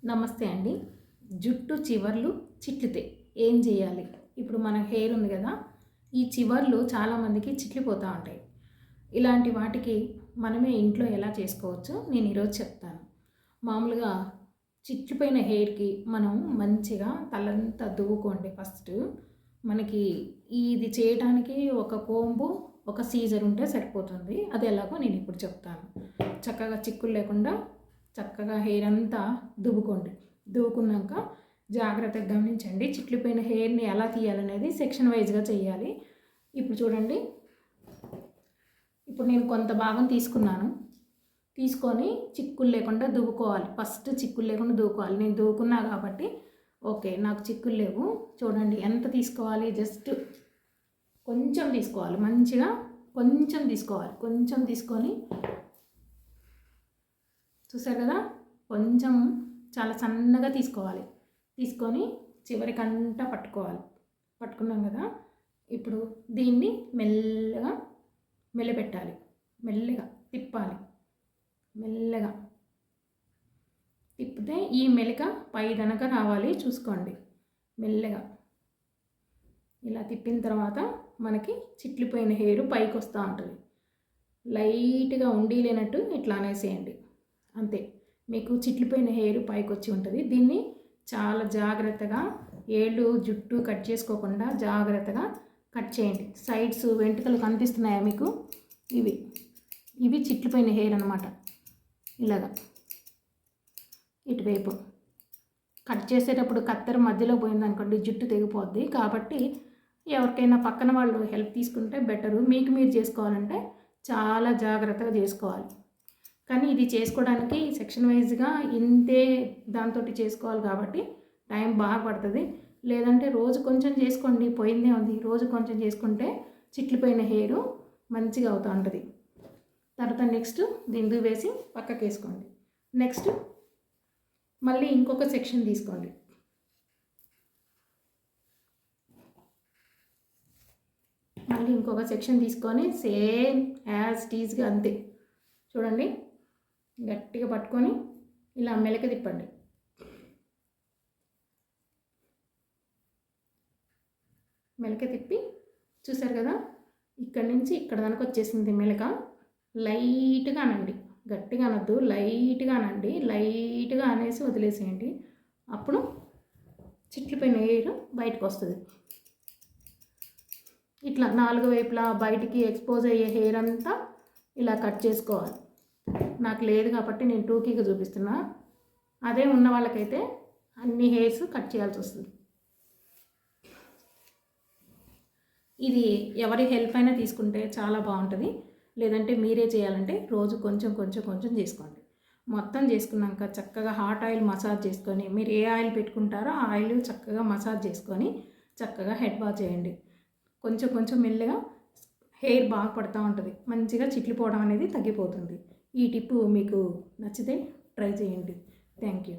నమస్తే అండి. జుట్టు చివర్లు చిట్లితే ఏం చేయాలి? ఇప్పుడు మన హెయిర్ ఉంది కదా, ఈ చివర్లు చాలామందికి చిట్లిపోతూ ఉంటాయి. ఇలాంటి వాటికి మనమే ఇంట్లో ఎలా చేసుకోవచ్చో నేను ఈరోజు చెప్తాను. మామూలుగా చిట్లిపోయిన హెయిర్కి మనం మంచిగా తలంతా దువ్వుకోండి. ఫస్ట్ మనకి ఇది చేయడానికి ఒక కోంబు, ఒక సీజర్ ఉంటే సరిపోతుంది. అది ఎలాగో నేను ఇప్పుడు చెప్తాను. చక్కగా చిక్కులు లేకుండా చక్కగా హెయిర్ అంతా దువ్వుకోండి. దువ్వుకున్నాక జాగ్రత్తగా గమనించండి. చిట్లిపోయిన హెయిర్ని ఎలా తీయాలనేది సెక్షన్ వైజ్గా చేయాలి. ఇప్పుడు చూడండి, ఇప్పుడు నేను కొంత భాగం తీసుకొని చిక్కులు లేకుండా దువ్వుకోవాలి. ఫస్ట్ చిక్కులు లేకుండా దువ్వుకోవాలి. నేను దువ్వుకున్నా కాబట్టి ఓకే, నాకు చిక్కులు లేవు. చూడండి ఎంత తీసుకోవాలి, జస్ట్ కొంచెం తీసుకోవాలి. మంచిగా కొంచెం తీసుకోవాలి. కొంచెం తీసుకొని చూసారు కదా, కొంచెం చాలా సన్నగా తీసుకోవాలి. తీసుకొని చివరికంటా పట్టుకున్నాం కదా. ఇప్పుడు దీన్ని మెల్లగా మెల్లపెట్టాలి. మెల్లగా తిప్పాలి. మెల్లగా తిప్పితే ఈ మెలిక పైదనక రావాలి. చూసుకోండి. మెల్లగా ఇలా తిప్పిన తర్వాత మనకి చిట్లిపోయిన హెయిర్ పైకి వస్తూ ఉంటుంది. లైట్గా ఉండి లేనట్టు ఇట్లా అనేసేయండి. అంతే, మీకు చిట్లిపోయిన హెయిర్ పైకి వచ్చి ఉంటుంది. దీన్ని చాలా జాగ్రత్తగా ఏళ్ళు జుట్టు కట్ చేసుకోకుండా జాగ్రత్తగా కట్ చేయండి. సైడ్స్ వెంట్రుకలు కనిపిస్తున్నాయా మీకు? ఇవి చిట్లిపోయిన హెయిర్ అన్నమాట. ఇలాగా ఇటువైపు కట్ చేసేటప్పుడు కత్తెర మధ్యలో పోయిందనుకోండి, జుట్టు తెగిపోద్ది. కాబట్టి ఎవరికైనా పక్కన వాళ్ళు హెల్ప్ తీసుకుంటే బెటరు. మీకు మీరు చేసుకోవాలంటే చాలా జాగ్రత్తగా చేసుకోవాలి. కానీ ఇది చేసుకోవడానికి సెక్షన్ వైజ్గా ఇంతే దాంతో చేసుకోవాలి కాబట్టి టైం బాగా పడుతుంది. లేదంటే రోజు కొంచెం చేసుకోండి, పోయిందే ఉంది. రోజు కొంచెం చేసుకుంటే చిట్లిపోయిన హెయిర్ మంచిగా అవుతూ ఉంటుంది. తర్వాత నెక్స్ట్ దిండు వేసి పక్కకి వేసుకోండి. నెక్స్ట్ మళ్ళీ ఇంకొక సెక్షన్ తీసుకోండి. మళ్ళీ ఇంకొక సెక్షన్ తీసుకొని సేమ్ యాజ్ టీజ్గా అంతే. చూడండి, గట్టిగా పట్టుకొని ఇలా మెలక తిప్పండి. మెలక తిప్పి చూసారు కదా, ఇక్కడి నుంచి ఇక్కడ దానికి వచ్చేసింది మెలక. లైట్గా అనండి, గట్టిగా అనొద్దు, లైట్గా అనండి. లైట్గా అనేసి వదిలేసేయండి. అప్పుడు చిట్లిపోయిన హెయిర్ బయటకు వస్తుంది. ఇట్లా 4 వైపులా బయటికి ఎక్స్పోజ్ అయ్యే హెయిర్ అంతా ఇలా కట్ చేసుకోవాలి. నాకు లేదు కాబట్టి నేను టూకీగా చూపిస్తున్నా. అదే ఉన్న వాళ్ళకైతే అన్ని హెయిర్స్ కట్ చేయాల్సి వస్తుంది. ఇది ఎవరి హెల్ప్ అయినా తీసుకుంటే చాలా బాగుంటుంది. లేదంటే మీరే చేయాలంటే రోజు కొంచెం కొంచెం కొంచెం చేసుకోండి. మొత్తం చేసుకున్నాక చక్కగా హాట్ ఆయిల్ మసాజ్ చేసుకొని, మీరు ఏ ఆయిల్ పెట్టుకుంటారో ఆ ఆయిల్ చక్కగా మసాజ్ చేసుకొని చక్కగా హెడ్ వాష్ చేయండి. కొంచెం కొంచెం మెల్లగా హెయిర్ బాగా పడుతూ ఉంటుంది. మంచిగా చిట్లిపోవడం అనేది తగ్గిపోతుంది. ఈ టిప్పు మీకు నచ్చితే ట్రై చేయండి. Thank you.